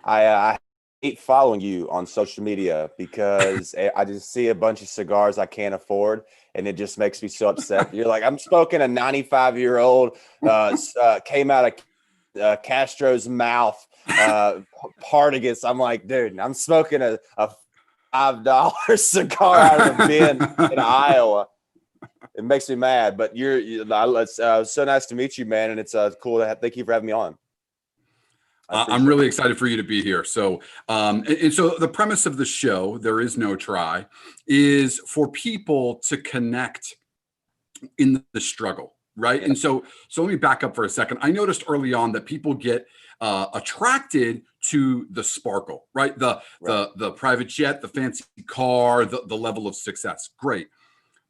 I hate following you on social media because I just see a bunch of cigars I can't afford, and it just makes me so upset. You're like, I'm smoking a 95-year-old, came out of Castro's mouth, Partagas. I'm like, dude, I'm smoking a $5 cigar out of a bin in Iowa. It makes me mad, but it's so nice to meet you, man, and it's cool to thank you for having me on. I'm really excited for you to be here. So, and so the premise of the show, There Is No Try, is for people to connect in the struggle, right? Yeah. And so let me back up for a second. I noticed early on that people get attracted to the sparkle, right? The private jet, the fancy car, the level of success. Great.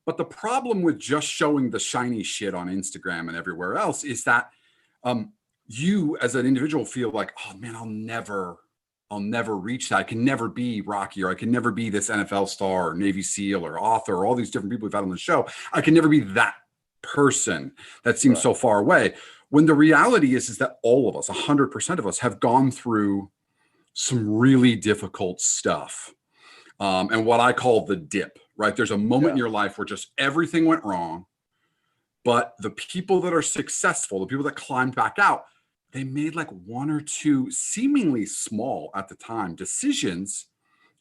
But the problem with just showing the shiny shit on Instagram and everywhere else is that you as an individual feel like, oh man, I'll never reach that. I can never be Rocky, or I can never be this NFL star or Navy SEAL or author or all these different people we've had on the show. I can never be that person that seems so far away. When the reality is that all of us, 100% of us, have gone through some really difficult stuff. And what I call the dip, right? There's a moment in your life where just everything went wrong. But the people that are successful, the people that climbed back out, they made like one or two seemingly small at the time decisions,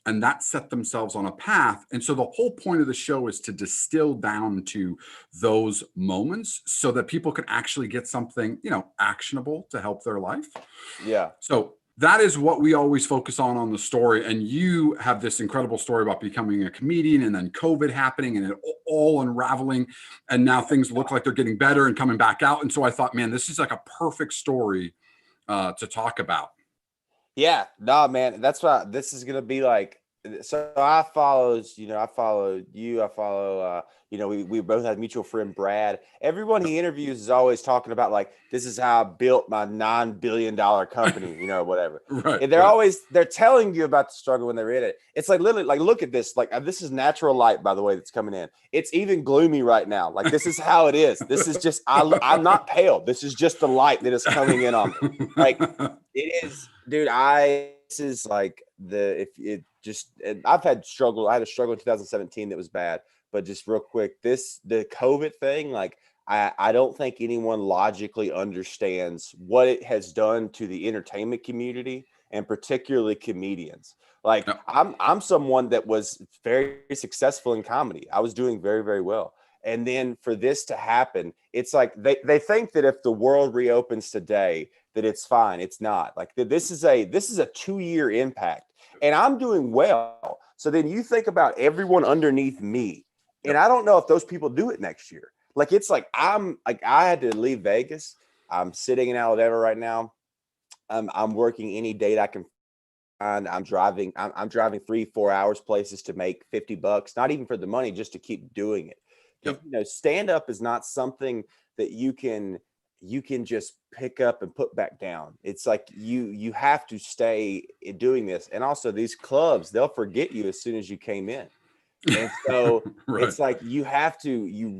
and that set themselves on a path. And so the whole point of the show is to distill down to those moments so that people can actually get something, actionable to help their life. Yeah. So that is what we always focus on the story. And you have this incredible story about becoming a comedian and then COVID happening and it all unraveling. And now things look like they're getting better and coming back out. And so I thought, man, this is like a perfect story to talk about. Yeah, no, man, that's what this is gonna be like. So I followed you. I follow, we both had mutual friend Brad. Everyone he interviews is always talking about like, this is how I built my $9 billion company, whatever. Right. And they're telling you about the struggle when they're in it. It's like literally like, look at this. Like this is natural light, by the way, that's coming in. It's even gloomy right now. Like this is how it is. This is just, I'm not pale. This is just the light that is coming in on me. Like it is, dude, this is like I've had struggle. I had a struggle in 2017 that was bad, but just real quick, the COVID thing, like I don't think anyone logically understands what it has done to the entertainment community and particularly comedians. Like I'm someone that was very successful in comedy. I was doing very, very well. And then for this to happen, it's like they think that if the world reopens today, that it's fine. It's not. Like this is a 2-year impact, and I'm doing well. So then you think about everyone underneath me, and I don't know if those people do it next year. Like it's like I had to leave Vegas. I'm sitting in Alabama right now. I'm working any date I can find. I'm driving 3-4 hours places to make $50, not even for the money, just to keep doing it. Stand up is not something that you can just pick up and put back down. It's like you have to stay doing this. And also these clubs, they'll forget you as soon as you came in. And so it's like you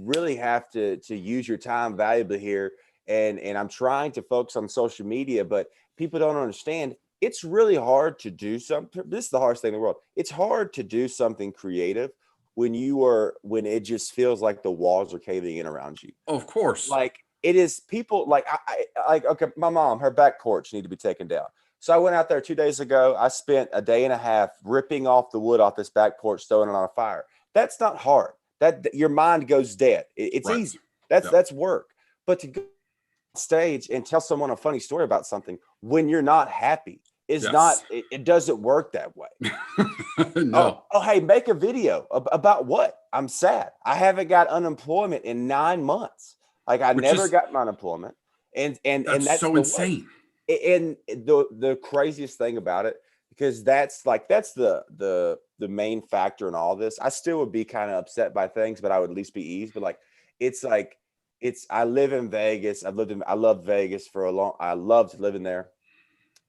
really have to use your time valuably here. And I'm trying to focus on social media, but people don't understand it's really hard to do something. This is the hardest thing in the world. It's hard to do something creative when it just feels like the walls are caving in around you. Of course. Like it is people like okay, my mom, her back porch need to be taken down. So I went out there 2 days ago. I spent a day and a half ripping off the wood off this back porch, throwing it on a fire. That's not hard. That your mind goes dead. It's easy. That's work. But to go on stage and tell someone a funny story about something when you're not happy is not. It doesn't work that way. No. Oh, hey, make a video about what? I'm sad. I haven't got unemployment in 9 months. Like I never got my unemployment, and that's so insane. And the craziest thing about it, because that's the main factor in all this. I still would be kind of upset by things, but I would at least be eased. But I live in Vegas. I loved Vegas for a long. I loved living there,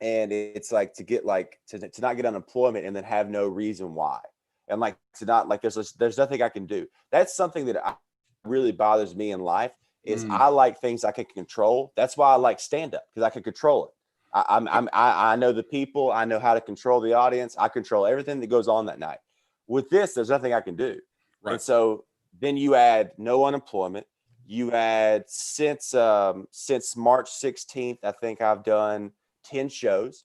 and it's like to get to not get unemployment and then have no reason why, and like to not like there's nothing I can do. That's something that really bothers me in life. I like things I can control. That's why I like stand up, because I can control it. I know the people. I know how to control the audience. I control everything that goes on that night. With this, there's nothing I can do. Right. And so then you add no unemployment. You add since March 16th, I think I've done 10 shows.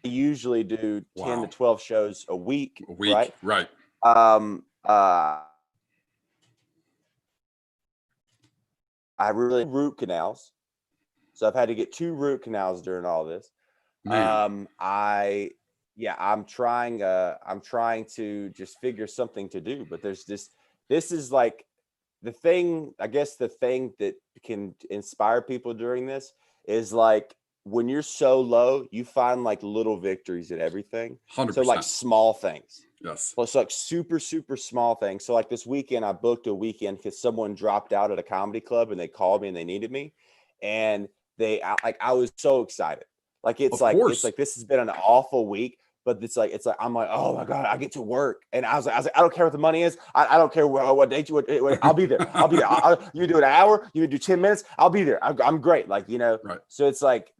I usually do 10 to 12 shows a week. Right. Right. I really root canals. So I've had to get 2 root canals during all this. Man. I'm trying to just figure something to do, but this is like the thing, I guess the thing that can inspire people during this is like when you're so low, you find like little victories in everything. 100%. So like small things. Yes. Plus like super, super small things. So like this weekend, I booked a weekend because someone dropped out at a comedy club and they called me and they needed me. And I was so excited. It's like this has been an awful week, but it's like I'm like, oh my God, I get to work. And I was like, I don't care what the money is. I don't care what date I'll be there. I'll be there. You do an hour, you do 10 minutes, I'll be there. I'm great. Right. So it's like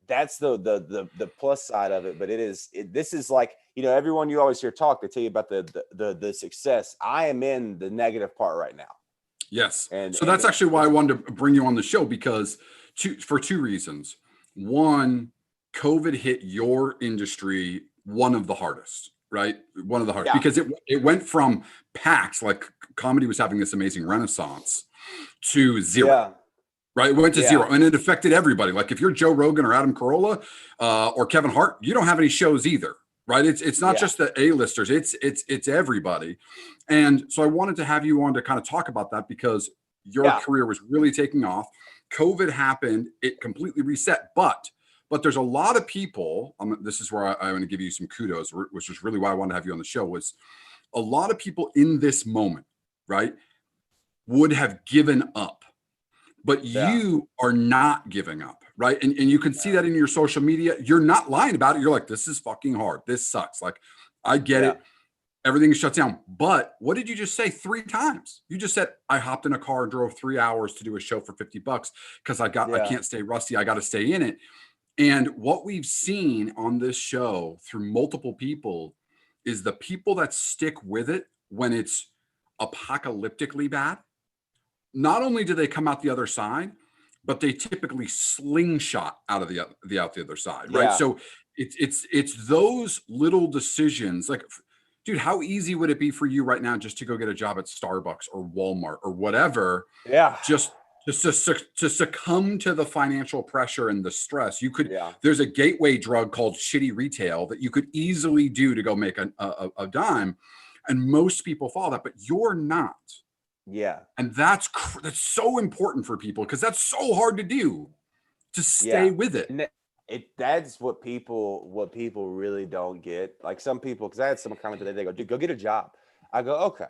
that's the plus side of it. But this is like, everyone you always hear talk, they tell you about the success. I am in the negative part right now. Yes. So that's actually why I wanted to bring you on the show, because for 2 reasons. One, COVID hit your industry one of the hardest, right? One of the hardest, because it went from packs, like comedy was having this amazing renaissance, to zero, right? It went to zero, and it affected everybody. Like if you're Joe Rogan or Adam Carolla or Kevin Hart, you don't have any shows either, right? It's not just the A-listers, it's everybody. And so I wanted to have you on to kind of talk about that, because your career was really taking off. COVID happened, it completely reset, but there's a lot of people, this is where I want to give you some kudos, which is really why I wanted to have you on the show, was a lot of people in this moment, right, would have given up, but you are not giving up, right? And you can see that in your social media. You're not lying about it. You're like, this is fucking hard. This sucks. Like, I get it. Everything is shut down. But what did you just say 3 times? You just said, I hopped in a car and drove 3 hours to do a show for $50 because I can't stay rusty. I got to stay in it. And what we've seen on this show through multiple people is the people that stick with it when it's apocalyptically bad, not only do they come out the other side, but they typically slingshot out of the other side, right? So it's those little decisions. Like, dude, how easy would it be for you right now just to go get a job at Starbucks or Walmart or whatever? Just to succumb to the financial pressure and the stress. You could, there's a gateway drug called shitty retail that you could easily do to go make a dime. And most people follow that, but you're not. And that's so important for people, because that's so hard to do, to stay with it. That's what people really don't get. Like some people, because I had someone comment today, they go, dude, go get a job. I go, okay.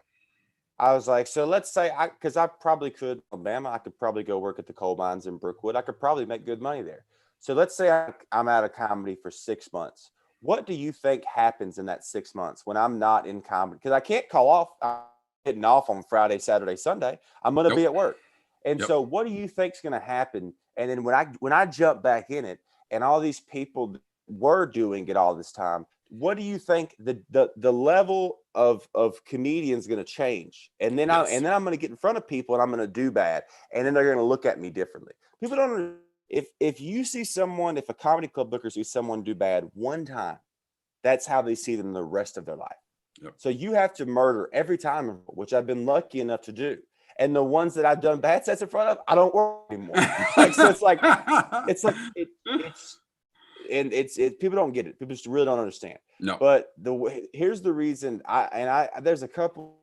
I was like, so let's say because I probably could, Alabama, I could probably go work at the coal mines in Brookwood. I could probably make good money there. So let's say I'm out of comedy for 6 months. What do you think happens in that 6 months when I'm not in comedy? Because I can't call off. I'm hitting off on Friday, Saturday, Sunday. I'm going to be at work. And so what do you think is going to happen? And then when I jump back in it, and all these people were doing it all this time, what do you think the level of comedians going to change? And then I'm going to get in front of people and I'm going to do bad, and then they're going to look at me differently. People don't. If you see someone, if a comedy club booker sees someone do bad one time, that's how they see them the rest of their life. So you have to murder every time, which I've been lucky enough to do. And the ones that I've done bad sets in front of, I don't work anymore. So it's people don't get it. People just really don't understand. But here's the reason. There's a couple.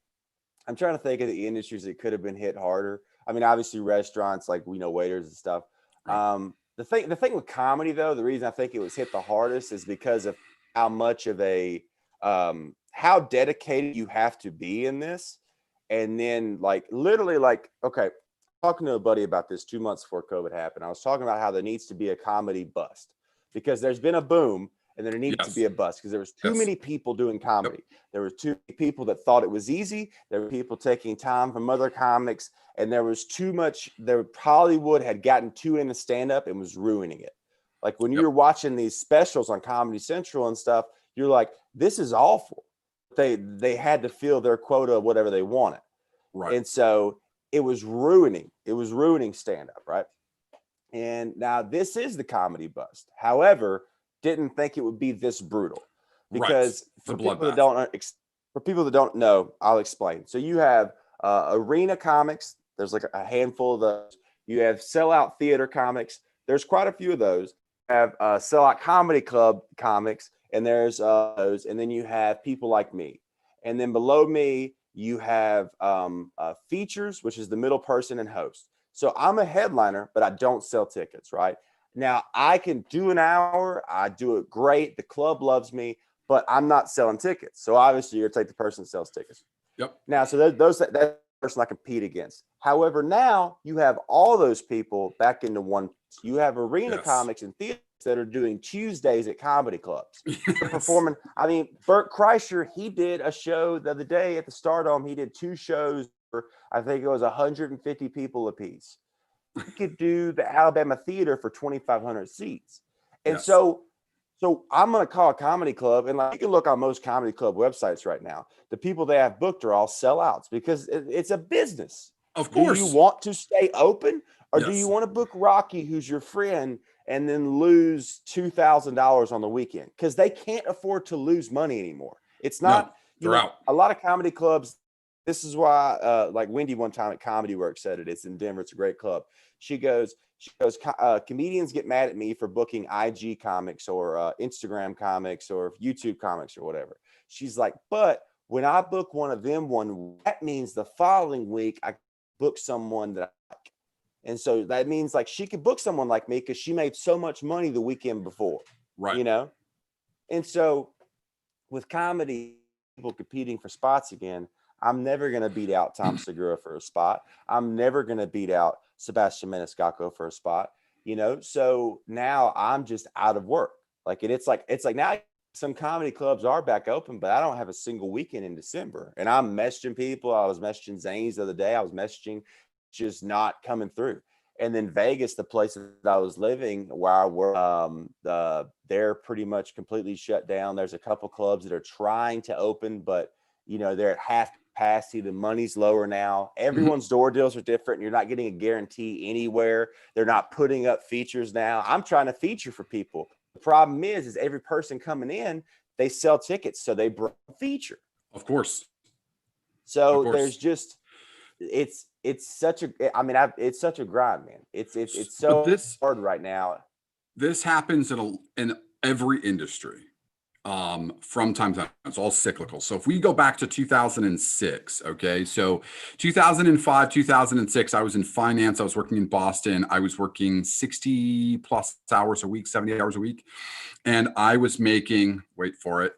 I'm trying to think of the industries that could have been hit harder. I mean, obviously restaurants, like we know waiters and stuff. The thing with comedy, though, the reason I think it was hit the hardest is because of how much of a how dedicated you have to be in this. And then literally okay, talking to a buddy about this 2 months before COVID happened. I was talking about how there needs to be a comedy bust, because there's been a boom and there needs to be a bust, because there was too many people doing comedy. There were too many people that thought it was easy. There were people taking time from other comics, and there was too much. Hollywood had gotten too into stand-up and was ruining it. Like when Yep. you're watching these specials on Comedy Central and stuff, you're like, this is awful. They had to fill their quota of whatever they wanted. Right. And so it was ruining stand-up, right? And now this is the comedy bust. However, didn't think it would be this brutal, Right. because It's a bloodbath. for people that don't know, I'll explain. So you have arena comics. There's like a handful of those. You have sellout theater comics. There's quite a few of those. You have sellout comedy club comics, and there's those. And then you have people like me. And then below me, you have features, which is the middle person and host. So I'm a headliner, but I don't sell tickets, right? Now I can do an hour. I do it great. The club loves me, but I'm not selling tickets. So obviously you're gonna take the person that sells tickets. Yep. Now, so that person I compete against. However, now you have all those people back into one. You have arena comics and theaters that are doing Tuesdays at comedy clubs. They're performing. I mean, Bert Kreischer, he did a show the other day at the Stardome. He did 2 shows for, I think it was 150 people apiece. He could do the Alabama Theater for 2,500 seats. And so I'm going to call a comedy club, and like you can look on most comedy club websites right now. The people they have booked are all sellouts because it's a business. Of course. Do you want to stay open, or do you want to book Rocky, who's your friend, and then lose $2,000 on the weekend? Because they can't afford to lose money anymore. It's not, they're out. A lot of comedy clubs. This is why, like Wendy one time at Comedy Works said it. It's in Denver. It's a great club. She goes, comedians get mad at me for booking IG comics or Instagram comics or YouTube comics or whatever. She's like, but when I book one of them that means the following week I book someone that I like. And so that means like she could book someone like me because she made so much money the weekend before. Right. And so with comedy, people competing for spots again, I'm never going to beat out Tom Segura for a spot. I'm never going to beat out Sebastian Maniscalco for a spot, So now I'm just out of work. Like, it's like now some comedy clubs are back open, but I don't have a single weekend in December. And I'm messaging people. I was messaging Zane's the other day. I was messaging, just not coming through. And then Vegas, the place that I was living where I work, they're pretty much completely shut down. There's a couple clubs that are trying to open, but they're at half capacity. The money's lower now. Everyone's door deals are different. You're not getting a guarantee anywhere. They're not putting up features now. I'm trying to feature for people. The problem is every person coming in, they sell tickets, so they bring a feature. Of course. So there's just it's such a it's such a grind, man. It's so hard right now. This happens in every industry. From time to time. It's all cyclical. So if we go back to 2006, okay, so 2005, 2006, I was in finance. I was working in Boston. I was working 60 plus hours a week, 70 hours a week. And I was making, wait for it,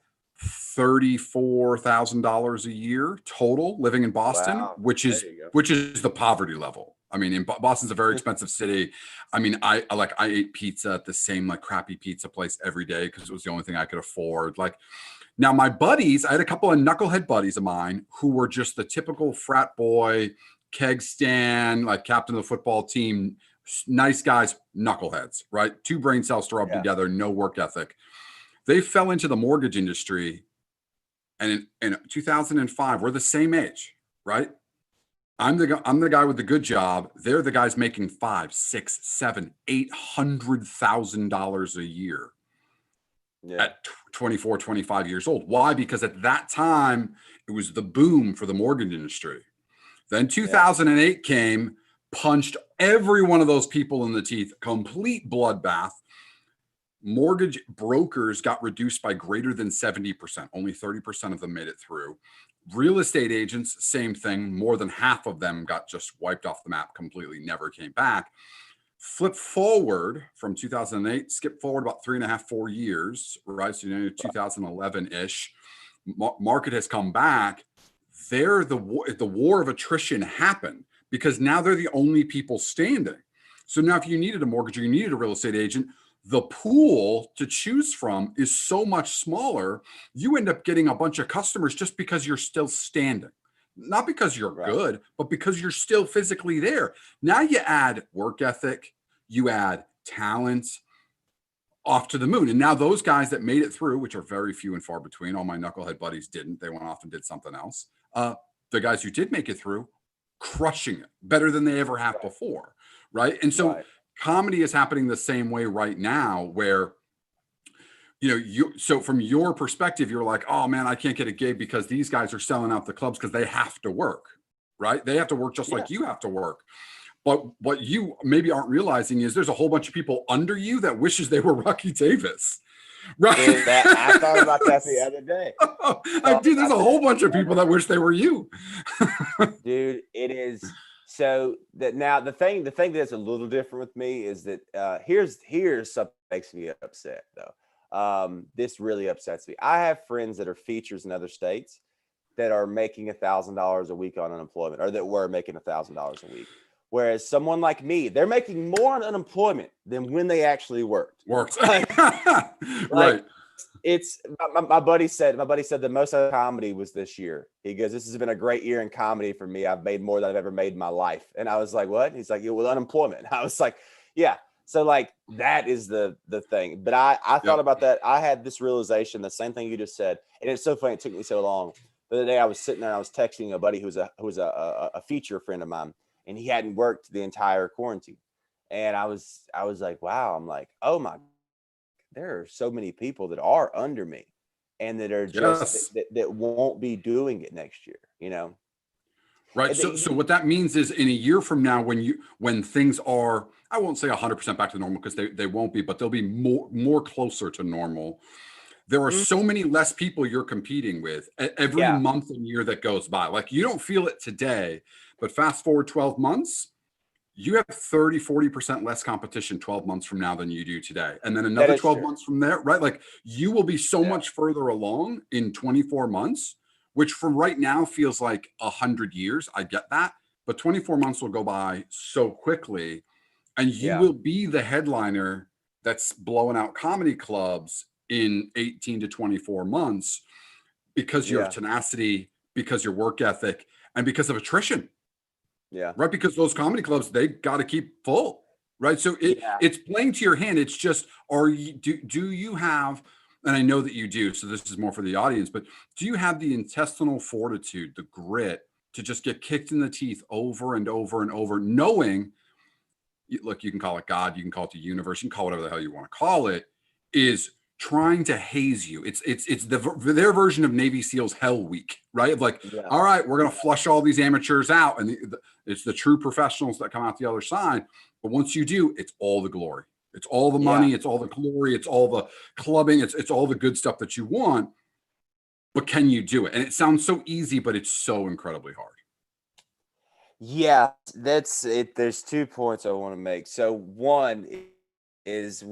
$34,000 a year total living in Boston, which is the poverty level. I mean, Boston's a very expensive city. I mean, I ate pizza at the same like crappy pizza place every day because it was the only thing I could afford. Like, now my buddies, I had a couple of knucklehead buddies of mine who were just the typical frat boy, keg stand, like captain of the football team, nice guys, knuckleheads, right? 2 brain cells to rub together, no work ethic. They fell into the mortgage industry, and in 2005, we're the same age, right? I'm the guy with the good job. They're the guys making $500,000, $600,000, $700,000, $800,000 a year at 24, 25 years old. Why? Because at that time, it was the boom for the mortgage industry. Then 2008 came, punched every one of those people in the teeth, complete bloodbath. Mortgage brokers got reduced by greater than 70%. Only 30% of them made it through. Real estate agents, same thing. More than half of them got just wiped off the map completely, never came back. Flip forward from 2008, skip forward about 3.5, 4 years, right? So 2011-ish, market has come back. The war of attrition happened because now they're the only people standing. So now if you needed a mortgage or you needed a real estate agent, the pool to choose from is so much smaller. You end up getting a bunch of customers just because you're still standing, not because you're good, but because you're still physically there. Now you add work ethic, you add talent, off to the moon. And now those guys that made it through, which are very few and far between, all my knucklehead buddies didn't. They went off and did something else. The guys who did make it through, crushing it better than they ever have before, right? And so comedy is happening the same way right now, where so from your perspective, you're like, oh man, I can't get a gig because these guys are selling out the clubs because they have to work, right? They have to work just like you have to work. But what you maybe aren't realizing is there's a whole bunch of people under you that wishes they were Rocky Davis. Right. Dude, I thought about that the other day. Dude, there's a whole bunch of people that wish they were you. Dude, it is so that now the thing that's a little different with me is that here's something that makes me upset though. This really upsets me. I have friends that are features in other states that are making $1,000 a week on unemployment, or that were making $1,000 a week. Whereas someone like me, they're making more on unemployment than when they actually worked. Right. It's my buddy said the most of comedy was this year. He goes, this has been a great year in comedy for me. I've made more than I've ever made in my life. And I was like, what? He's like, yeah, with unemployment. And I was like, yeah. So like that is the thing. But I thought about that. I had this realization, the same thing you just said. And it's so funny, it took me so long. The other day I was sitting there, I was texting a buddy who was a feature friend of mine, and he hadn't worked the entire quarantine. And I was like, wow, I'm like, oh my, there are so many people that are under me and that are just that won't be doing it next year, Right. So what that means is in a year from now, when things are, I won't say 100% back to normal because they won't be, but they'll be more closer to normal. There are so many less people you're competing with every month and year that goes by. Like you don't feel it today, but fast forward 12 months, you have 30, 40% less competition 12 months from now than you do today. And then another 12 months from there, right? Like you will be so much further along in 24 months, which from right now feels like 100 years. I get that. But 24 months will go by so quickly. And you will be the headliner that's blowing out comedy clubs in 18 to 24 months because your tenacity, because your work ethic, and because of attrition. Yeah. Right. Because those comedy clubs, they got to keep full. Right. So it's playing to your hand. It's just, do you have, and I know that you do, so this is more for the audience, but do you have the intestinal fortitude, the grit to just get kicked in the teeth over and over and over, knowing, look, you can call it God, you can call it the universe, you can call it whatever the hell you want to call it, is trying to haze you. It's their version of Navy SEALs Hell Week, right? Of like, all right, we're going to flush all these amateurs out. And it's the true professionals that come out the other side. But once you do, it's all the glory. It's all the money. It's all the glory. It's all the clubbing. It's all the good stuff that you want. But can you do it? And it sounds so easy, but it's so incredibly hard. Yeah, that's it. There's 2 points I want to make. So one is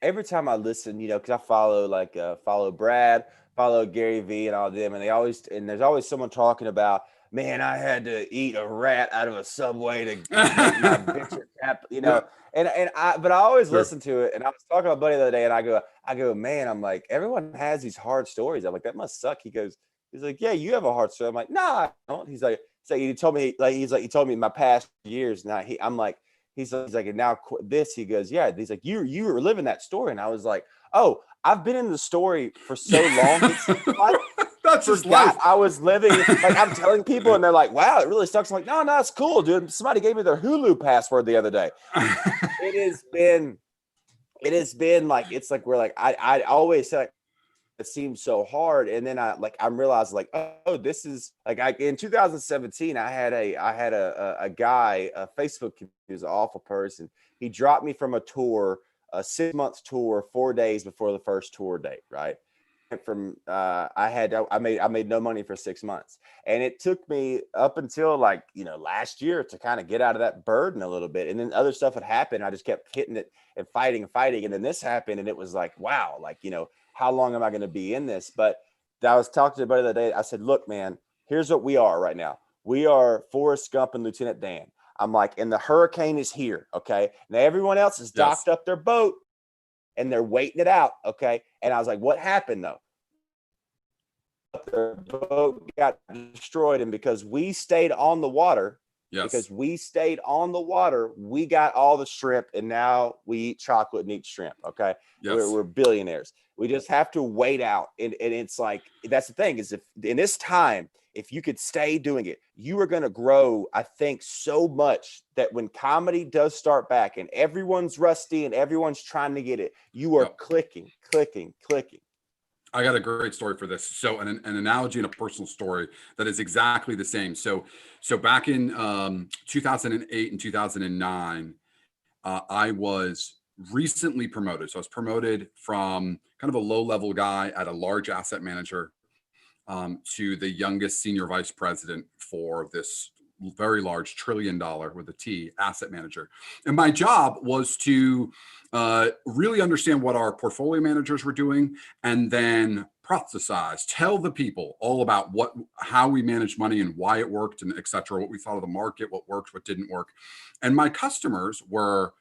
every time I listen, because I follow Brad, follow Gary V and all them, and there's always someone talking about, man, I had to eat a rat out of a Subway to make my venture cap, but I always listen to it. And I was talking to a buddy the other day, and I go, man, I'm like, everyone has these hard stories. I'm like, that must suck. He's like, yeah, you have a hard story. I'm like, nah, I don't. He's like, he told me in my past years. Now he's like, and now this, he goes, yeah. He's like, you were living that story. And I was like, oh, I've been in the story for so long. That's just life. I was living, like I'm telling people and they're like, wow, it really sucks. I'm like, no, it's cool, dude. Somebody gave me their Hulu password the other day. It has been like, it's like, we're like, I always say, like, it seems so hard. And then I'm realizing like, oh, this is like, in 2017, I had a guy, a Facebook, he was an awful person. He dropped me from a tour, a 6-month tour, 4 days before the first tour date. Right. I made no money for 6 months, and it took me up until last year to kind of get out of that burden a little bit. And then other stuff had happened. I just kept hitting it and fighting. And then this happened, and it was like, wow, how long am I going to be in this? But I was talking to everybody the other day. I said, look, man, here's what we are right now. We are Forrest Gump and Lieutenant Dan. I'm like, and the hurricane is here. Okay. Now everyone else has docked up their boat and they're waiting it out. Okay. And I was like, what happened though? Their boat got destroyed. And because we stayed on the water, Yes. because we stayed on the water. We got all the shrimp, and now we eat chocolate and eat shrimp. Okay, Yes. we're billionaires. We just have to wait out, and it's like that's the thing is if in this time, if you could stay doing it, you are going to grow. I think so much that when comedy does start back and everyone's rusty and everyone's trying to get it, you are Yep. clicking, clicking, clicking. I got a great story for this. So an analogy and a personal story that is exactly the same. So back in 2008 and 2009, I was recently promoted. So I was promoted from kind of a low level guy at a large asset manager to the youngest senior vice president for this very large $1 trillion with a T asset manager. And my job was to really understand what our portfolio managers were doing and then prophesize, tell the people all about how we manage money and why it worked and et cetera, what we thought of the market, what worked, what didn't work. And my customers were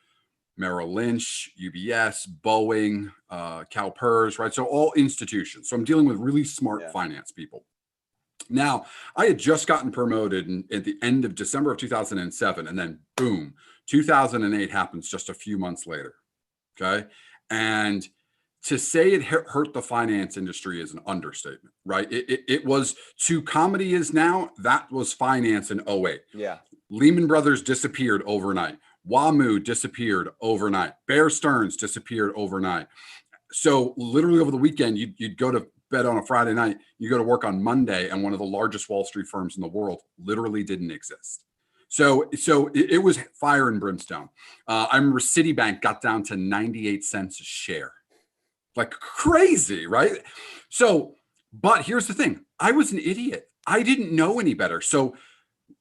Merrill Lynch, UBS, Boeing, CalPERS, right? So all institutions. So I'm dealing with really smart finance people. Now, I had just gotten promoted at the end of December of 2007, and then boom, 2008 happens just a few months later. Okay. And to say it hurt the finance industry is an understatement, right? It was to comedy is now, that was finance in '08. Yeah. Lehman Brothers disappeared overnight. WAMU disappeared overnight. Bear Stearns disappeared overnight. So literally over the weekend, you'd go to bed on a Friday night, you go to work on Monday, and one of the largest Wall Street firms in the world literally didn't exist. So it was fire and brimstone. I remember Citibank got down to 98 cents a share. Like crazy, right? So, but here's the thing. I was an idiot. I didn't know any better. So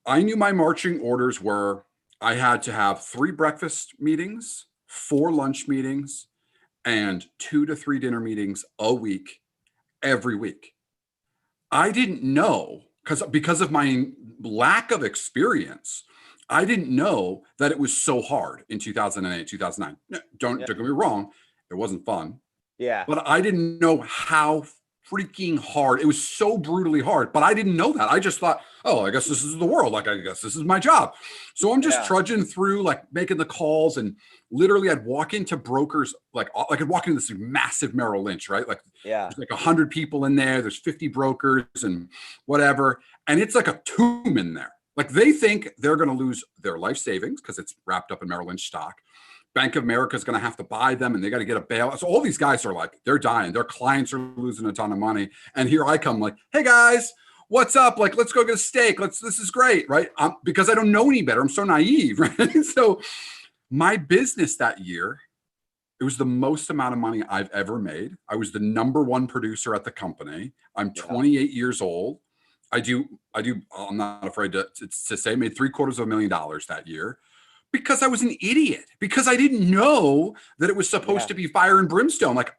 I knew my marching orders were I had to have 3 breakfast meetings, 4 lunch meetings, and 2 to 3 dinner meetings a week, every week. I didn't know because of my lack of experience, I didn't know that it was so hard in 2008, 2009. Don't get me wrong, it wasn't fun. Yeah. But I didn't know how freaking hard. It was so brutally hard, but I didn't know that. I just thought, oh, I guess this is the world. Like, I guess this is my job. So I'm just trudging through, like making the calls, and literally I'd walk into brokers, like I'd walk into this massive Merrill Lynch, right? Like there's like 100 people in there. There's 50 brokers and whatever. And it's like a tomb in there. Like they think they're going to lose their life savings because it's wrapped up in Merrill Lynch stock. Bank of America is going to have to buy them and they got to get a bailout. So all these guys are like, they're dying. Their clients are losing a ton of money. And here I come like, hey guys, what's up? Like, let's go get a steak. This is great. Right. Because I don't know any better. I'm so naive. Right. So my business that year, it was the most amount of money I've ever made. I was the #1 producer at the company. I'm 28 years old. I'm not afraid to say, made $750,000 that year. Because I was an idiot, because I didn't know that it was supposed to be fire and brimstone. Like,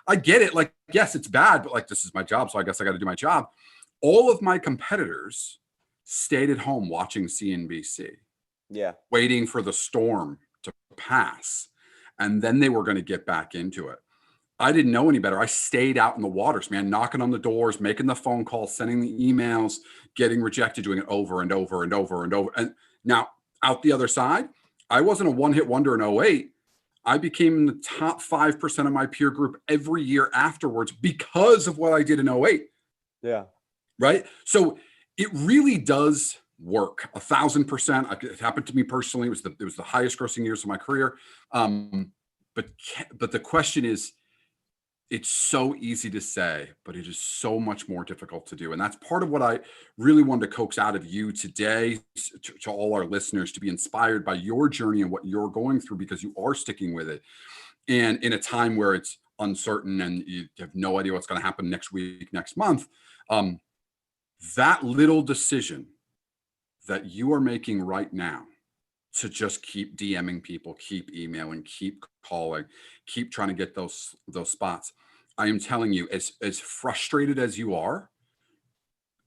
I get it. Like, yes, it's bad, but like, this is my job. So I guess I got to do my job. All of my competitors stayed at home watching CNBC, waiting for the storm to pass. And then they were going to get back into it. I didn't know any better. I stayed out in the waters, man, knocking on the doors, making the phone calls, sending the emails, getting rejected, doing it over and over and over and over. And now out the other side, I wasn't a one-hit wonder in '08. I became the top 5% of my peer group every year afterwards because of what I did in '08. Yeah. Right. So it really does work 1,000%. It happened to me personally. It was the highest grossing years of my career. But the question is, it's so easy to say, but it is so much more difficult to do. And that's part of what I really wanted to coax out of you today to all our listeners, to be inspired by your journey and what you're going through, because you are sticking with it. And in a time where it's uncertain and you have no idea what's going to happen next week, next month, that little decision that you are making right now to just keep DMing people, keep emailing, keep calling, keep trying to get those spots. I am telling you, as frustrated as you are,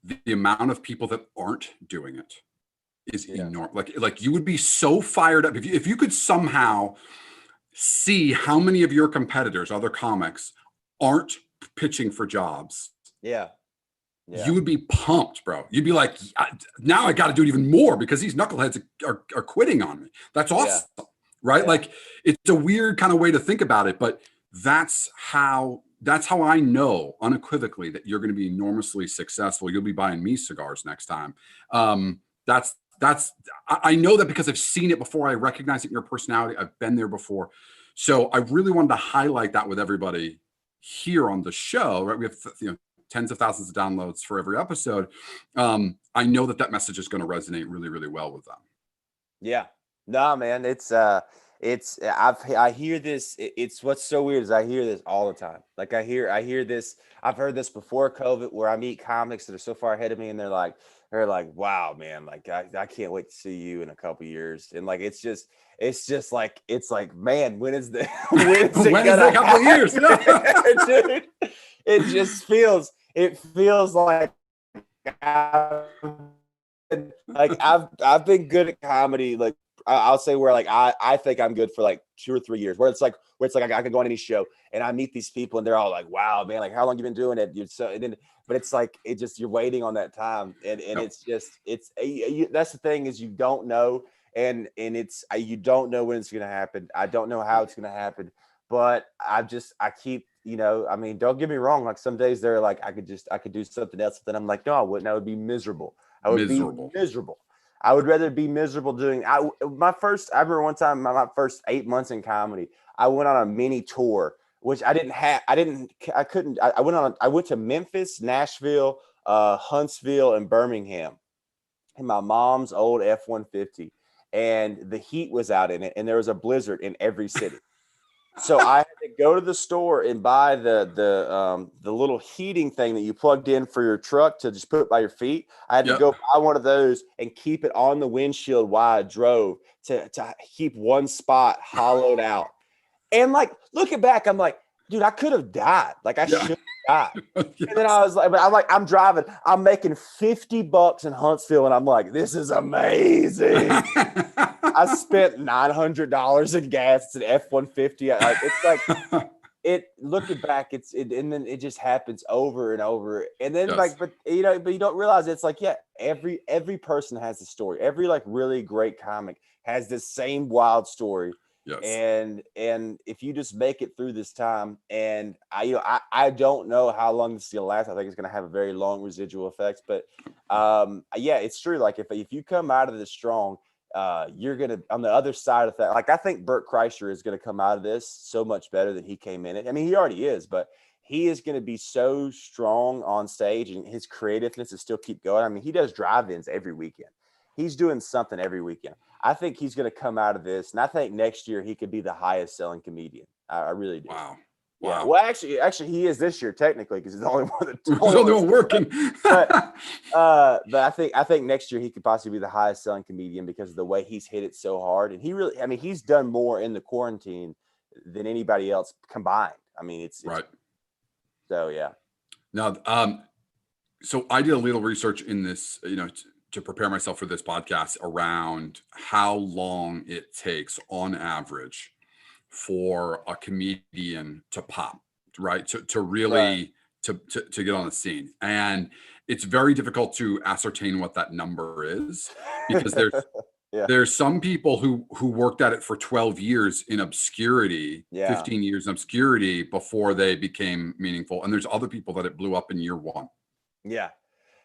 the amount of people that aren't doing it is enormous. Like you would be so fired up if you could somehow see how many of your competitors, other comics, aren't pitching for jobs. Yeah. Yeah. you would be pumped, bro. You'd be like, now I got to do it even more because these knuckleheads are quitting on me. That's Yeah. awesome, right? Yeah. Like it's a weird kind of way to think about it, but that's how I know unequivocally that you're going to be enormously successful. You'll be buying me cigars next time. That's I know that because I've seen it before. I recognize it in your personality. I've been there before. So I really wanted to highlight that with everybody here on the show, right? We have, tens of thousands of downloads for every episode. I know that message is going to resonate really, really well with them. Yeah. No, man, I hear this. It's what's so weird is I hear this all the time. Like I hear this. I've heard this before COVID, where I meet comics that are so far ahead of me, and they're like, wow, man, like I can't wait to see you in a couple years. And like it's like, man, when is the when is it When is it a couple of years? Dude, it feels like I've been good at comedy. Like I'll say where like I think I'm good for like 2 or 3 years. Where it's like I can go on any show and I meet these people and they're all like, "Wow, man! Like how long you been doing it?" But it's like you're waiting on that time, and it's just that's the thing is you don't know, and you don't know when it's gonna happen. I don't know how it's gonna happen, but I keep. I mean, don't get me wrong. Like some days they're like, I could do something else. But then I'm like, no, I wouldn't. I would be miserable. I would be miserable. I would rather be miserable doing. I remember one time my first 8 months in comedy, I went on a mini tour, which I didn't have. I couldn't. I went to Memphis, Nashville, Huntsville, and Birmingham, in my mom's old F-150, and the heat was out in it, and there was a blizzard in every city. So I had to go to the store and buy the little heating thing that you plugged in for your truck to just put by your feet. I had to go buy one of those and keep it on the windshield while I drove to keep one spot hollowed out. And like looking back, I'm like, dude, I could have died. Like I should have died. Yes. And then I was like, I'm driving, I'm making $50 in Huntsville, and I'm like, this is amazing. I spent $900 in gas. It's an F-150. It's like looking back, and then it just happens over and over. And then but you don't realize it's like, yeah, every person has a story. Every like really great comic has this same wild story. Yes. And if you just make it through this time, and I don't know how long this is gonna last. I think it's gonna have a very long residual effects. But yeah, it's true. Like if you come out of this strong, you're gonna on the other side of that. Like I think Bert Kreischer is gonna come out of this so much better than he came in it. I mean, he already is, but he is going to be so strong on stage, and his creativeness is still keep going. I mean, he does drive-ins every weekend. He's doing something every weekend. I think he's going to come out of this, and I think next year he could be the highest selling comedian. I really do. Wow. Yeah. Well, actually, he is this year technically because he's the only one that's only one working. but I think next year he could possibly be the highest selling comedian because of the way he's hit it so hard, and he's done more in the quarantine than anybody else combined. I mean, it's right. So yeah. Now, so I did a little research in this, to prepare myself for this podcast around how long it takes on average for a comedian to pop, right? To really to get on the scene. And it's very difficult to ascertain what that number is because there's some people who worked at it for 12 years in obscurity, 15 years in obscurity before they became meaningful. And there's other people that it blew up in year one. Yeah.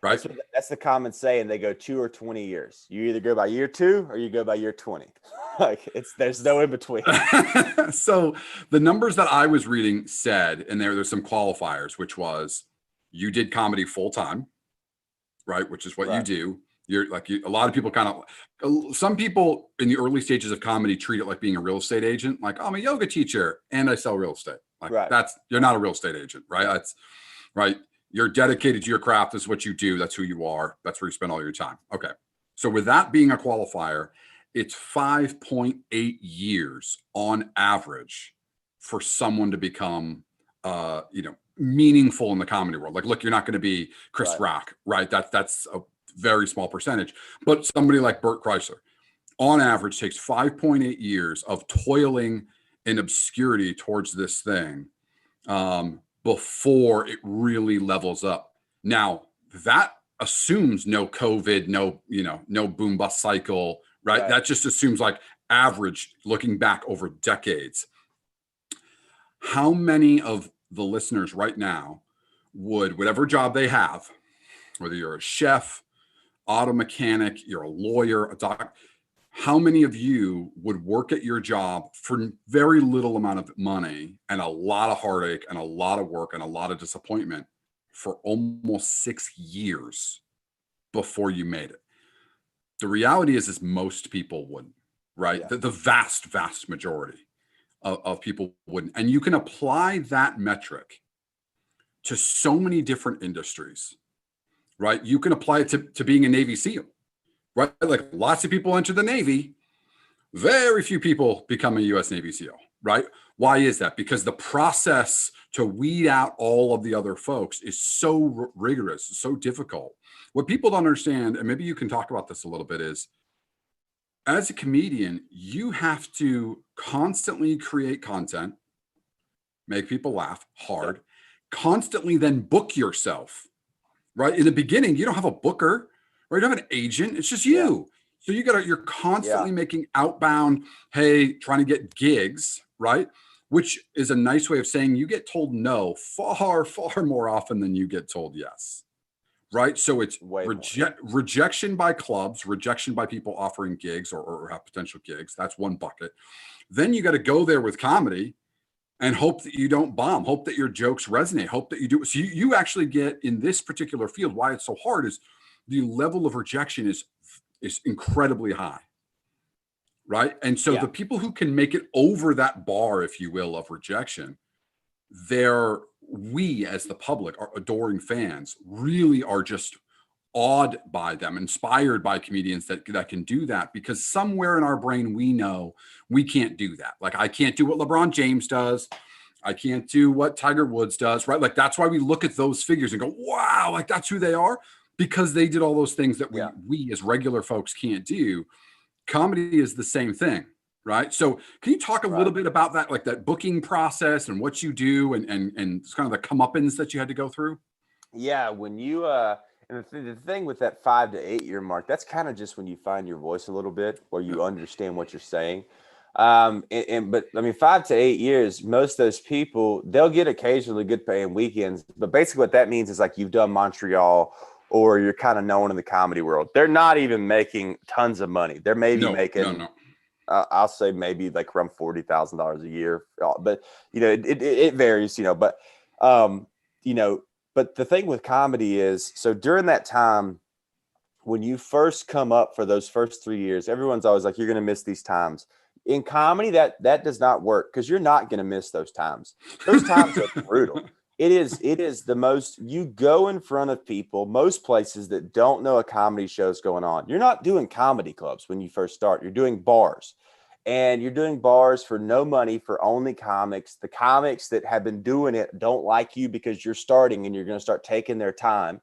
Right. That's the common saying. They go 2 or 20 years. You either go by year 2 or you go by year 20. Like there's no in between. So the numbers that I was reading said, and there's some qualifiers, which was you did comedy full time, right? Which is what you do. You're like a lot of people some people in the early stages of comedy treat it like being a real estate agent. Like, oh, I'm a yoga teacher and I sell real estate. Like you're not a real estate agent, right? That's right. You're dedicated to your craft. This is what you do. That's who you are. That's where you spend all your time. Okay. So with that being a qualifier, it's 5.8 years on average for someone to become, meaningful in the comedy world. Like, look, you're not going to be Chris Rock, right? That's a very small percentage, but somebody like Bert Kreischer on average takes 5.8 years of toiling in obscurity towards this thing, before it really levels up. Now, that assumes no COVID, no boom bust cycle, right? That just assumes like average looking back over decades. How many of the listeners right now would, whatever job they have, whether you're a chef, auto mechanic, you're a lawyer, a doc, how many of you would work at your job for very little amount of money and a lot of heartache and a lot of work and a lot of disappointment for almost 6 years before you made it? The reality is most people wouldn't, right? Yeah. The vast majority of people wouldn't. And you can apply that metric to so many different industries, right? You can apply it to being a Navy SEAL, right? Like lots of people enter the Navy, very few people become a US Navy SEAL, right? Why is that? Because the process to weed out all of the other folks is so rigorous, so difficult. What people don't understand, and maybe you can talk about this a little bit, is as a comedian, you have to constantly create content, make people laugh hard, constantly then book yourself, right? In the beginning, you don't have a booker, right? You don't have an agent. It's just you. So you're constantly making outbound, hey, trying to get gigs, right? Which is a nice way of saying you get told no far more often than you get told yes, right? So it's rejection by clubs, rejection by people offering gigs or have potential gigs. That's one bucket. Then you got to go there with comedy and hope that you don't bomb, hope that your jokes resonate, hope that you do. So you actually get, in this particular field, why it's so hard is the level of rejection is incredibly high, right? And so the people who can make it over that bar, if you will, of rejection, we as the public, our adoring fans, really are just awed by them, inspired by comedians that can do that, because somewhere in our brain we know we can't do that. Like I can't do what LeBron James does. I can't do what Tiger Woods does, right? Like that's why we look at those figures and go, wow, like that's who they are, because they did all those things that we as regular folks can't do. Comedy is the same thing, right? So can you talk a little bit about that, like that booking process and what you do and kind of the comeuppance that you had to go through? Yeah, when you and the thing with that 5 to 8 year mark, that's kind of just when you find your voice a little bit, where you understand what you're saying. But I mean, 5 to 8 years, most of those people, they'll get occasionally good paying weekends, but basically what that means is like you've done Montreal or you're kind of known in the comedy world. They're not even making tons of money. They're maybe making I'll say maybe like around $40,000 a year, but it varies, but but the thing with comedy is, so during that time, when you first come up for those first 3 years, everyone's always like, you're going to miss these times. In comedy, that does not work, because you're not going to miss those times. Those times are brutal. It is the most, you go in front of people, most places that don't know a comedy show's going on. You're not doing comedy clubs when you first start. You're doing bars. And you're doing bars for no money, for only comics. The comics that have been doing it don't like you because you're starting and you're going to start taking their time.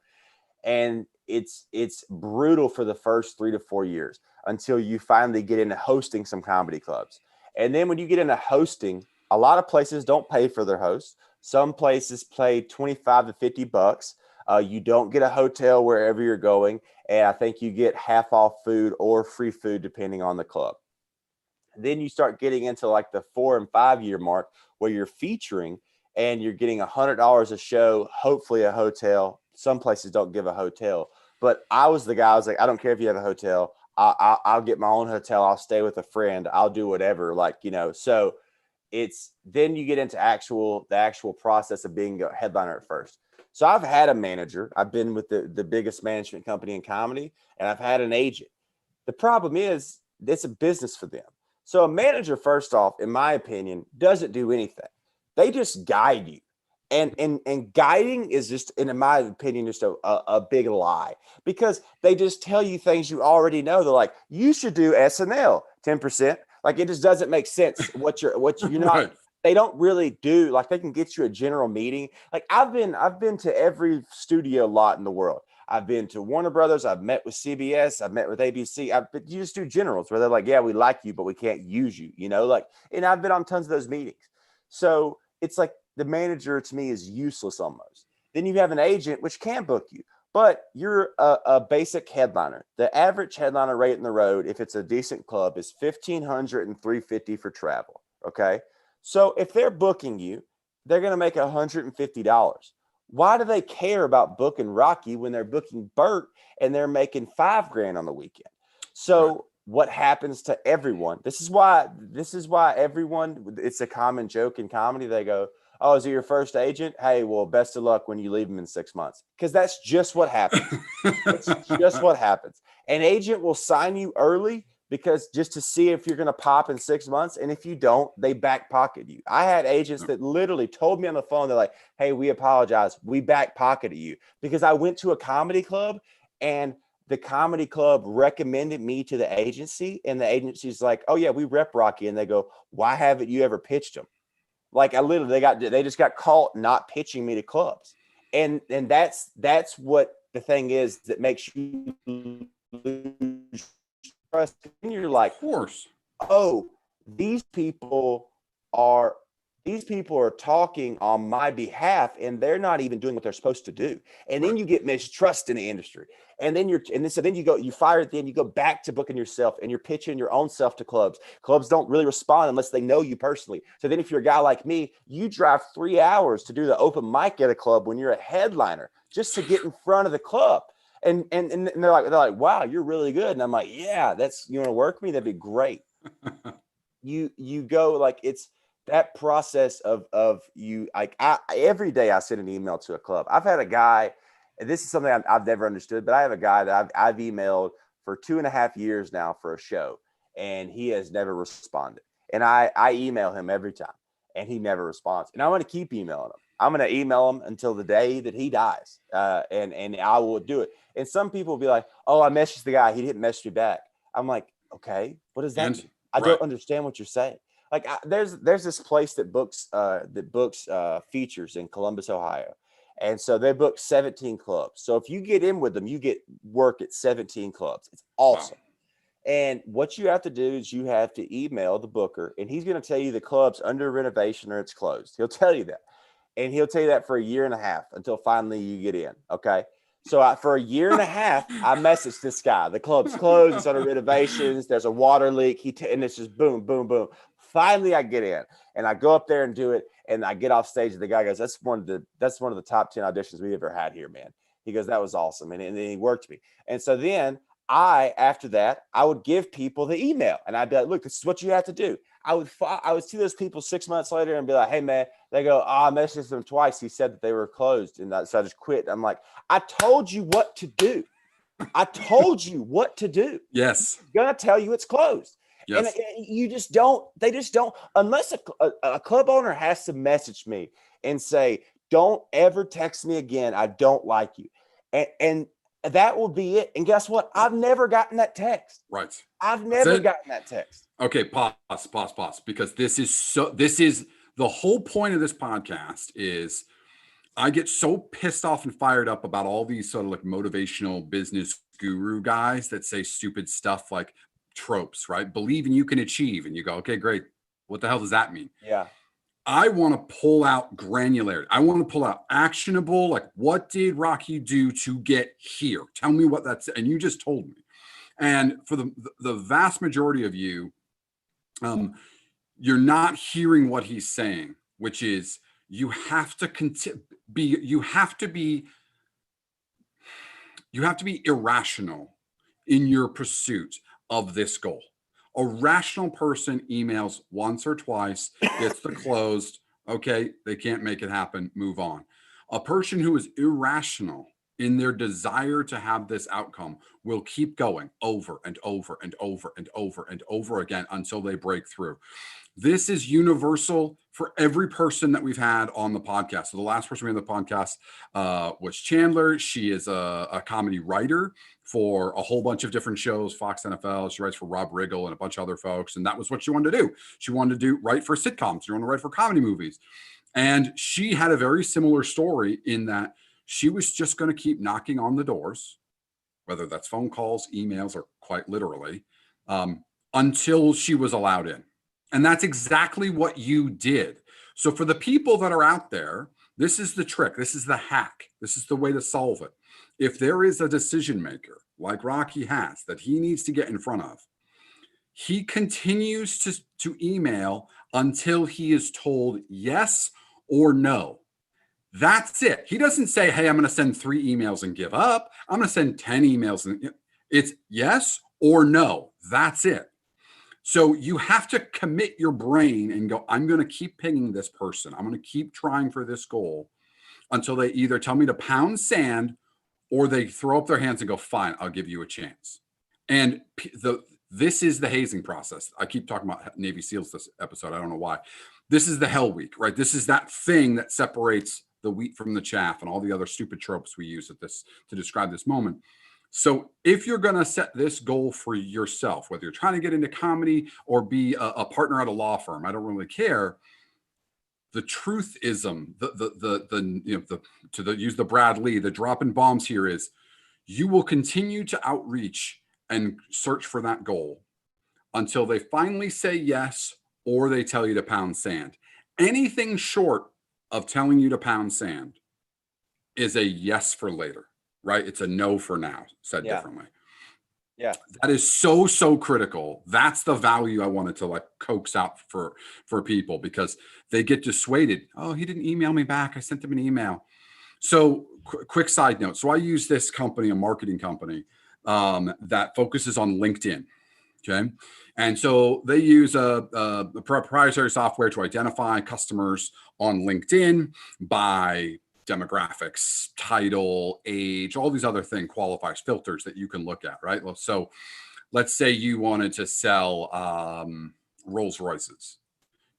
And it's brutal for the first 3 to 4 years until you finally get into hosting some comedy clubs. And then when you get into hosting, a lot of places don't pay for their hosts. Some places pay 25 to 50 bucks. You don't get a hotel wherever you're going. And I think you get half off food or free food depending on the club. Then you start getting into like the 4 and 5 year mark where you're featuring and you're getting $100 a show, hopefully a hotel. Some places don't give a hotel, but I was the guy, I was like, I don't care if you have a hotel. I'll get my own hotel. I'll stay with a friend. I'll do whatever. So it's, then you get into the actual process of being a headliner at first. So I've had a manager. I've been with the biggest management company in comedy, and I've had an agent. The problem is it's a business for them. So a manager, first off, in my opinion, doesn't do anything. They just guide you. And guiding is just, in my opinion, just a big lie, because they just tell you things you already know. They're like, you should do SNL 10%. Like, it just doesn't make sense what you're not. Right. They don't really do, like, they can get you a general meeting. Like I've been to every studio lot in the world. I've been to Warner Brothers. I've met with CBS. I've met with ABC. But you just do generals where they're like, yeah, we like you, but we can't use you, and I've been on tons of those meetings. So it's like the manager to me is useless almost. Then you have an agent, which can book you. but you're a basic headliner. The average headliner rate in the road, if it's a decent club, is $1,500 and $350 for travel. Okay. So if they're booking you, they're going to make $150. Why do they care about booking Rocky when they're booking Burt and they're making $5,000 on the weekend? So what happens to everyone? This is why everyone, it's a common joke in comedy. They go, "Oh, is he your first agent? Hey, well, best of luck when you leave him in 6 months." Because that's just what happens. It's just what happens. An agent will sign you early because just to see if you're going to pop in 6 months. And if you don't, they back pocket you. I had agents that literally told me on the phone, they're like, "Hey, we apologize. We back pocketed you," because I went to a comedy club and the comedy club recommended me to the agency. And the agency's like, "Oh yeah, we rep Rocky." And they go, "Why haven't you ever pitched him?" Like I literally, they just got caught not pitching me to clubs. And that's what the thing is that makes you lose trust. And you're like, Of course. "Oh, these people are talking on my behalf and they're not even doing what they're supposed to do." And then you get mistrust in the industry. And then so then you fire it, then you go back to booking yourself and you're pitching your own self to clubs. Clubs don't really respond unless they know you personally. So then if you're a guy like me, you drive 3 hours to do the open mic at a club when you're a headliner just to get in front of the club. And they're like, "Wow, you're really good." And I'm like, "Yeah, you want to work me? That'd be great." You go like it's that process of you like every day I send an email to a club. I've had a guy, and this is something I've never understood, but I have a guy that I've emailed for 2.5 years now for a show, and he has never responded. And I email him every time, and he never responds. And I'm going to keep emailing him. I'm going to email him until the day that he dies, and I will do it. And some people will be like, "Oh, I messaged the guy. He didn't message me back." I'm like, "Okay, what does that mean? I don't understand what you're saying." Like there's this place that books features in Columbus, Ohio. And so they book 17 clubs. So if you get in with them, you get work at 17 clubs. It's awesome. Wow. And what you have to do is you have to email the booker, and he's going to tell you the club's under renovation or it's closed. He'll tell you that. And he'll tell you that for 1.5 years until finally you get in. Okay. So for 1.5 years, I messaged this guy. The club's closed. It's under renovations. There's a water leak. And it's just boom, boom, boom. Finally, I get in, and I go up there and do it. And I get off stage, and the guy goes, "That's one of the top 10 auditions we've ever had here, man." He goes, "That was awesome," and then he worked me. And so then after that, I would give people the email, and I'd be like, "Look, this is what you have to do." I would see those people 6 months later and be like, "Hey, man," they go, "Oh, I messaged them twice. He said that they were closed." And so I just quit. I'm like, "I told you what to do. I told you what to do." Yes. I'm going to tell you it's closed. Yes. And they just don't, unless a club owner has to message me and say, "Don't ever text me again. I don't like you." And that will be it. And guess what? I've never gotten that text. Right. I've never gotten that text. Okay, pause, because this is the whole point of this podcast is I get so pissed off and fired up about all these sort of like motivational business guru guys that say stupid stuff like tropes, right? Believe and you can achieve. And you go, "Okay, great. What the hell does that mean?" Yeah. I want to pull out granularity. I want to pull out actionable, like what did Rocky do to get here? Tell me what that's, and you just told me. And for the vast majority of you, you're not hearing what he's saying, which is you have to be irrational in your pursuit of this goal. A rational person emails once or twice, gets the closed. Okay, they can't make it happen. Move on. A person who is irrational in their desire to have this outcome will keep going over and over and over and over and over again until they break through. This is universal for every person that we've had on the podcast. So the last person we had on the podcast was Chandler. She is a comedy writer for a whole bunch of different shows, Fox NFL. She writes for Rob Riggle and a bunch of other folks. And that was what she wanted to do. She wanted to write for sitcoms. She wanted to write for comedy movies. And she had a very similar story in that she was just going to keep knocking on the doors, whether that's phone calls, emails, or quite literally, until she was allowed in. And that's exactly what you did. So for the people that are out there This is the trick. This is the hack. This is the way to solve it. If there is a decision maker like Rocky has that he needs to get in front of, he continues to email until he is told yes or no. That's it. He doesn't say, hey, I'm going to send 3 emails and give up. I'm going to send 10 emails. And it's yes or no. That's it. So you have to commit your brain and go, I'm going to keep pinging this person. I'm going to keep trying for this goal until they either tell me to pound sand or they throw up their hands and go, fine, I'll give you a chance. And this is the hazing process. I keep talking about Navy SEALs this episode. I don't know why. This is the hell week, right? This is that thing that separates the wheat from the chaff and all the other stupid tropes we use at this to describe this moment. So if you're going to set this goal for yourself, whether you're trying to get into comedy or be a partner at a law firm, I don't really care. The truthism, use the Brad Lee, the dropping bombs here is you will continue to outreach and search for that goal until they finally say yes or they tell you to pound sand. Anything short of telling you to pound sand is a yes for later, right? It's a no for now, said differently. Yeah. That is so critical. That's the value I wanted to like coax out for people because they get dissuaded. Oh, he didn't email me back. I sent him an email. So quick side note. So I use this company, a marketing company that focuses on LinkedIn. Okay. And so they use a proprietary software to identify customers on LinkedIn by demographics, title, age, all these other things, qualifiers, filters that you can look at, right? So let's say you wanted to sell Rolls Royces.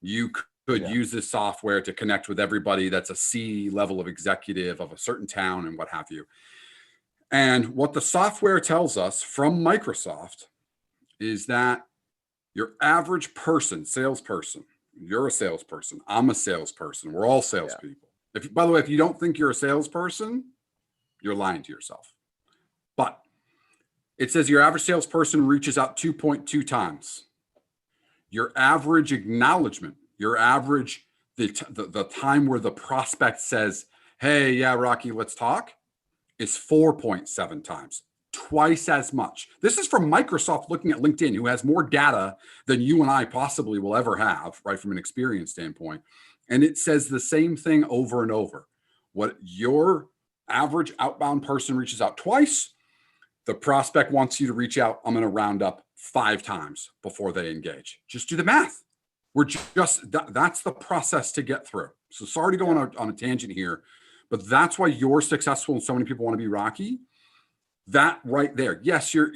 You could use this software to connect with everybody that's a C level of executive of a certain town and what have you. And what the software tells us from Microsoft is that your average person, salesperson, you're a salesperson, I'm a salesperson, we're all salespeople. By the way, if you don't think you're a salesperson, you're lying to yourself. But it says your average salesperson reaches out 2.2 times. Your average acknowledgement, your average, the time where the prospect says, hey, yeah, Rocky, let's talk, is 4.7 times. Twice as much. This is from Microsoft looking at LinkedIn, who has more data than you and I possibly will ever have, right, from an experience standpoint. And it says the same thing over and over. What your average outbound person reaches out twice, the prospect wants you to reach out, I'm going to round up 5 times before they engage. Just do the math. That's the process to get through. So sorry to go on a tangent here, but that's why you're successful and so many people want to be Rocky. That right there. Yes, you're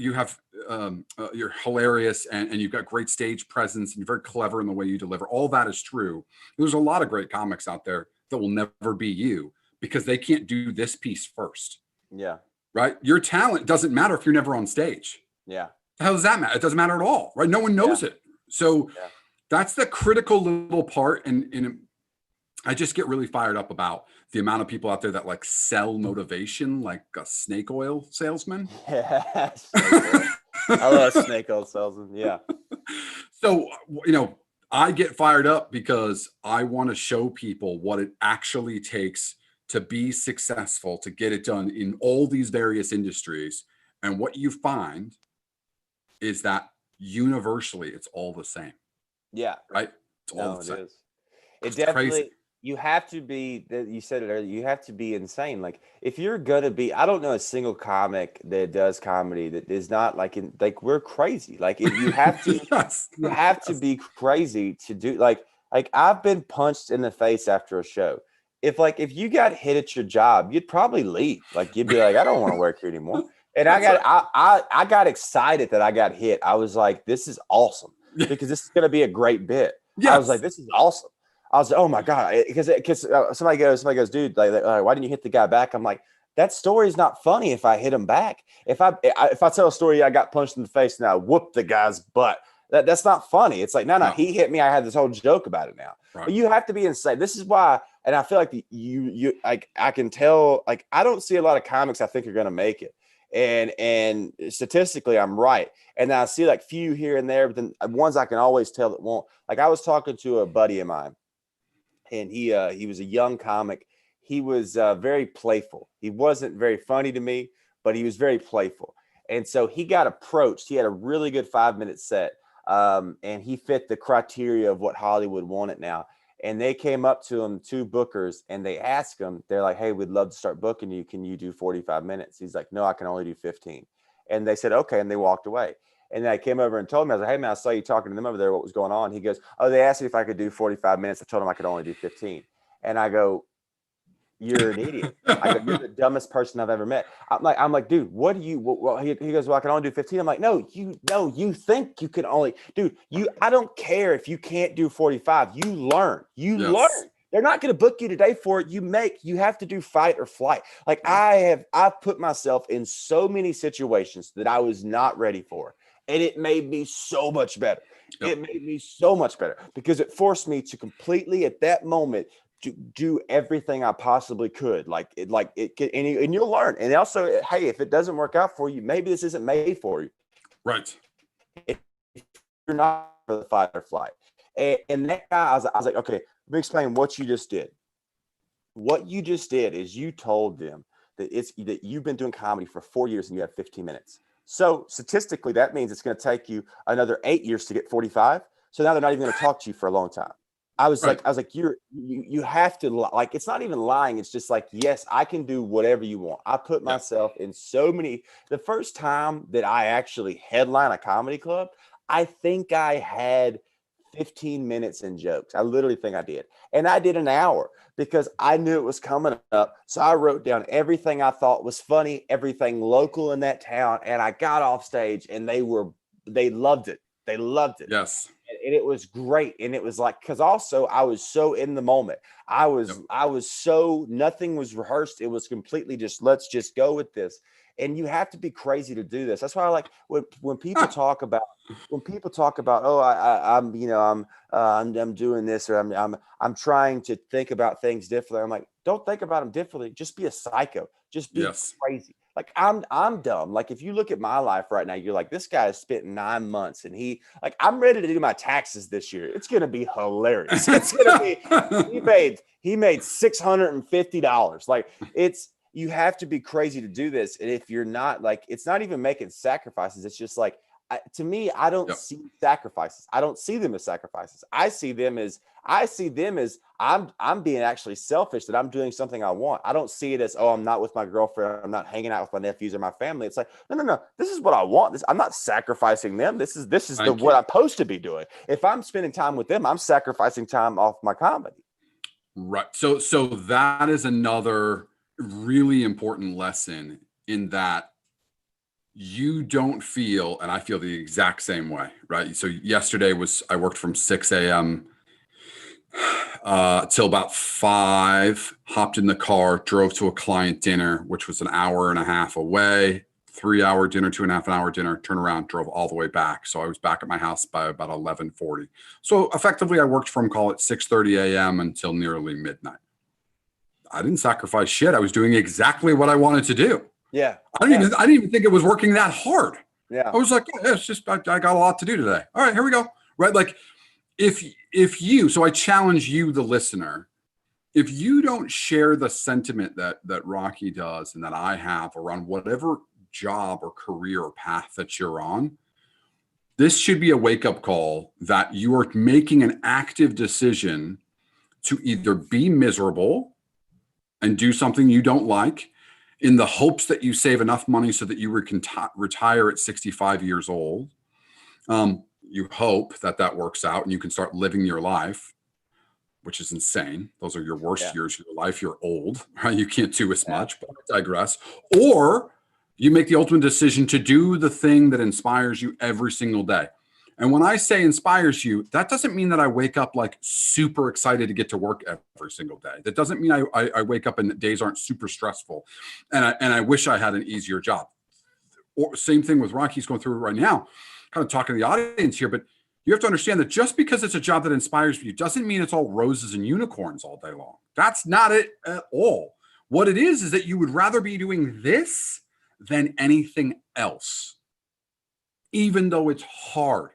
hilarious and you've got great stage presence and you're very clever in the way you deliver. All that is true. There's a lot of great comics out there that will never be you because they can't do this piece first. Yeah. Right. Your talent doesn't matter if you're never on stage. Yeah. How does that matter? It doesn't matter at all. Right. No one knows it. So that's the critical little part. And I just get really fired up about the amount of people out there that like sell motivation like a snake oil salesman. Yeah, I love snake oil salesman. Yeah. So, I get fired up because I want to show people what it actually takes to be successful, to get it done in all these various industries. And what you find is that universally, it's all the same. Yeah. Right? It's all the same. It is. It definitely... Crazy. You have to be, you said it earlier, you have to be insane. Like if you're going to be, I don't know a single comic that does comedy that is not like we're crazy. Like if you have to, you have to be crazy to do like I've been punched in the face after a show. If you got hit at your job, you'd probably leave. Like you'd be like, I don't want to work here anymore. And I got excited that I got hit. I was like, this is awesome because this is going to be a great bit. Yes. I was like, this is awesome. I was like, oh my God, because somebody goes, dude, like, why didn't you hit the guy back? I'm like, that story is not funny if I hit him back. If I tell a story, I got punched in the face and I whooped the guy's butt. That's not funny. It's like, no, he hit me. I had this whole joke about it now. Right. But you have to be insane. This is why, and I feel like you I can tell, like, I don't see a lot of comics I think are going to make it. And statistically, I'm right. And I see like few here and there, but then ones I can always tell that won't. Like I was talking to a buddy of mine. And he was a young comic. he was very playful. He wasn't very funny to me, but he was very playful. And so he got approached. He had a really good 5-minute set, and he fit the criteria of what Hollywood wanted now. And they came up to him, two bookers, and they asked him, they're like, hey, we'd love to start booking you. Can you do 45 minutes? He's like, no, I can only do 15. And they said, okay. And they walked away. And then I came over and told him, I was like, hey, man, I saw you talking to them over there. What was going on? He goes, oh, they asked me if I could do 45 minutes. I told them I could only do 15. And I go, you're an idiot. I go, you're the dumbest person I've ever met. I'm like, dude, what do you, well, he goes, well, I can only do 15. I'm like, no, you think you can only, dude, I don't care if you can't do 45. You learn. Learn. They're not going to book you today for it. You have to do fight or flight. Like I've put myself in so many situations that I was not ready for. And it made me so much better. Yep. It made me so much better because it forced me to completely at that moment to do everything I possibly could. And you'll learn. And also, hey, if it doesn't work out for you, maybe this isn't made for you. Right. If you're not for the fight or flight. And that guy, I was like, okay, let me explain what you just did. What you just did is you told them that you've been doing comedy for 4 years and you have 15 minutes. So statistically, that means it's going to take you another 8 years to get 45. So now they're not even going to talk to you for a long time. I was like, you have to, like, it's not even lying. It's just like, yes, I can do whatever you want. I put myself in so many, the first time that I actually headline a comedy club, I think I had 15 minutes in jokes. I literally think I did. And I did an hour because I knew it was coming up. So I wrote down everything I thought was funny, everything local in that town. And I got off stage and they loved it. They loved it. Yes. And it was great. And it was like, because also I was so in the moment. I was so, nothing was rehearsed. It was completely just, let's just go with this. And you have to be crazy to do this. That's why I like when people talk about, oh, I'm doing this, or I'm trying to think about things differently. I'm like, don't think about them differently. Just be a psycho. Just be crazy. Like I'm dumb. Like if you look at my life right now, you're like, this guy has spent 9 months and I'm ready to do my taxes this year. It's going to be hilarious. It's going to be, he made $650. Like you have to be crazy to do this. And if you're not, like, it's not even making sacrifices. It's just like, to me, I don't see sacrifices. I don't see them as sacrifices. I see them as I'm being actually selfish, that I'm doing something I want. I don't see it as, oh, I'm not with my girlfriend, I'm not hanging out with my nephews or my family. It's like, no. This is what I want. I'm not sacrificing them. This is what I'm supposed to be doing. If I'm spending time with them, I'm sacrificing time off my comedy. Right. So that is another really important lesson, in that you don't feel, and I feel the exact same way, right? So yesterday I worked from 6 a.m. Till about 5, hopped in the car, drove to a client dinner, which was an hour and a half away, 3-hour dinner, 2.5-hour dinner, turned around, drove all the way back. So I was back at my house by about 11:40. So effectively I worked from, call it 6:30 a.m. until nearly midnight. I didn't sacrifice shit. I was doing exactly what I wanted to do. Yeah. I didn't even think it was working that hard. Yeah. I was like, it's just, I got a lot to do today. All right, here we go. Right. Like so I challenge you, the listener, if you don't share the sentiment that Rocky does and that I have around whatever job or career or path that you're on, this should be a wake-up call that you are making an active decision to either be miserable and do something you don't like in the hopes that you save enough money so that you can retire at 65 years old. You hope that works out and you can start living your life, which is insane. Those are your worst years of your life. You're old, right? You can't do as much, but I digress. Or you make the ultimate decision to do the thing that inspires you every single day. And when I say inspires you, that doesn't mean that I wake up like super excited to get to work every single day. That doesn't mean I wake up and days aren't super stressful and I wish I had an easier job. Or same thing with Rocky's going through right now, kind of talking to the audience here, but you have to understand that just because it's a job that inspires you doesn't mean it's all roses and unicorns all day long. That's not it at all. What it is that you would rather be doing this than anything else, even though it's hard.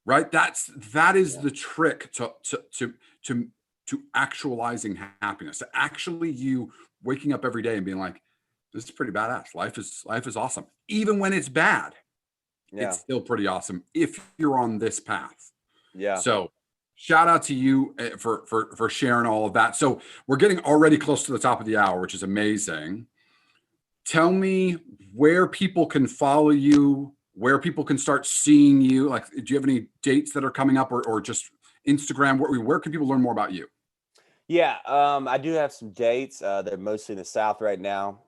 Right? That is the trick to to actualizing happiness, to actually you waking up every day and being like, this is pretty badass. Life is awesome. Even when it's bad, Yeah. it's still pretty awesome if you're on this path. Yeah. So shout out to you for sharing all of that. So we're getting already close to the top of the hour, which is amazing. Tell me where people can follow you, where people can start seeing you. Like, do you have any dates that are coming up, or just Instagram? Where can people learn more about you? Yeah, I do have some dates. They're mostly in the South right now.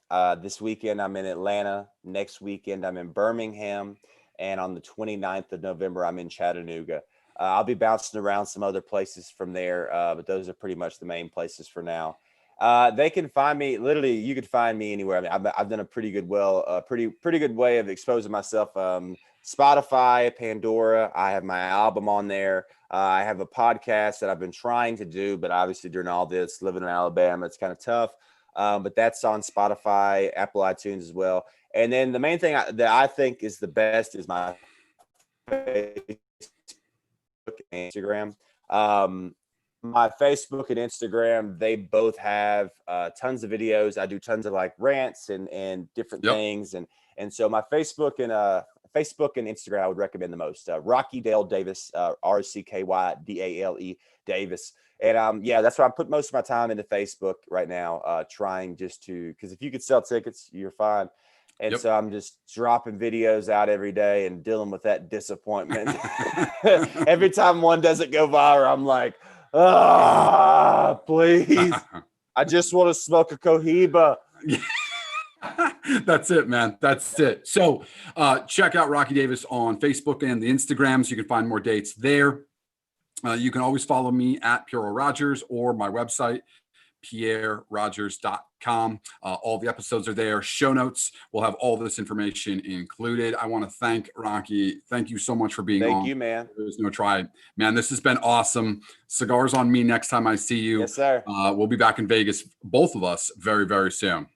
This weekend, I'm in Atlanta. Next weekend, I'm in Birmingham. And on the 29th of November, I'm in Chattanooga. I'll be bouncing around some other places from there, but those are pretty much the main places for now. They can find me. Literally, you could find me anywhere. I mean, I've done a pretty good, pretty good way of exposing myself. Spotify, Pandora. I have my album on there. I have a podcast that I've been trying to do, but obviously during all this, living in Alabama, it's kind of tough. But that's on Spotify, Apple iTunes as well. And then the main thing that I think is the best is my Facebook and Instagram. My Facebook and Instagram, they both have tons of videos. I do tons of like rants and different Yep. things. And so my Facebook and Instagram, I would recommend the most. Rocky Dale Davis, RCKYDALE Davis. And yeah, that's why I put most of my time into Facebook right now, trying just to, because if you could sell tickets, you're fine. And Yep. so I'm just dropping videos out every day and dealing with that disappointment. Every time one doesn't go viral, I'm like, please. I just want to smoke a Cohiba. That's it, man. That's it. So check out Rocky Davis on Facebook and the Instagrams. You can find more dates there. You can always follow me at Pierre Rogers or my website, pierrerogers.com. All the episodes are there. Show notes will have all this information included. I want to thank Rocky. Thank you so much for being on. Thank you, man. There's no try. Man, this has been awesome. Cigars on me next time I see you. Yes, sir. We'll be back in Vegas, both of us, very, very soon.